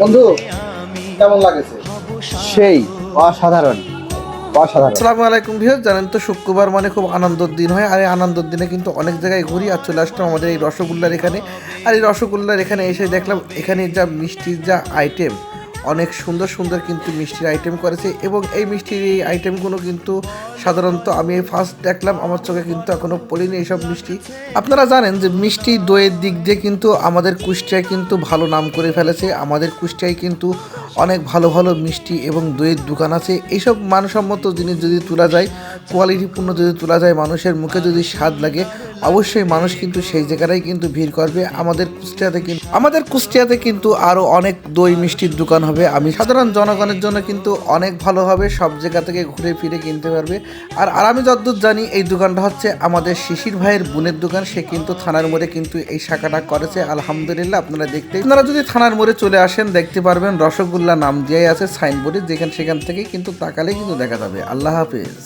বন্ধু কেমন লাগেছে? সেই অসাধারণ অসাধারণ। আসসালামু আলাইকুম ভিউয়ার্স, জানেন তো শুক্রবার মানে খুব আনন্দের দিন হয়। আর এই আনন্দের দিনে কিন্তু অনেক জায়গায় ঘুরি, আর চলে আসলাম আমাদের এই রসগোল্লার এখানে। আর এই রসগোল্লার এখানে এসে দেখলাম এখানে যা মিষ্টির যা আইটেম, অনেক সুন্দর সুন্দর কিন্তু মিষ্টির আইটেম করেছে। এবং এই মিষ্টির এই আইটেমগুলো কিন্তু সাধারণত আমি ফার্স্ট দেখলাম, আমার চোখে কিন্তু এখনও পড়িনি এইসব মিষ্টি। আপনারা জানেন যে মিষ্টি দইয়ের দিক দিয়ে কিন্তু আমাদের কুষ্টিয়ায় কিন্তু ভালো নাম করে ফেলেছে। আমাদের কুষ্টিয়ায় কিন্তু অনেক ভালো ভালো মিষ্টি এবং দইয়ের দোকান আছে। এইসব মানসম্মত জিনিস যদি তোলা যায়, কোয়ালিটিপূর্ণ যদি তোলা যায়, মানুষের মুখে যদি স্বাদ লাগে, অবশ্যই মানুষ কিন্তু সেই জায়গাটাই কিন্তু ভিড় করবে। আমাদের কুষ্টিয়াতে কিন্তু আরও অনেক দই মিষ্টির দোকান হবে। আমি সাধারণ জনগণের জন্য কিন্তু অনেক ভালো হবে, সব জায়গা থেকে ঘুরে ফিরে কিনতে পারবে। আর আমি যতদূর জানি এই দোকানটা হচ্ছে আমাদের শিশির ভাইয়ের বোনের দোকান। সে কিন্তু থানার মোড়ে কিন্তু এই শাখাটা করেছে। আলহামদুলিল্লাহ, আপনারা যদি থানার মোড়ে চলে আসেন দেখতে পারবেন রসগোল্লা নাম দিয়েই আছে সাইনবোর্ডে, সেখান থেকেই কিন্তু তাকালেই কিন্তু দেখা যাবে। আল্লাহ হাফেজ।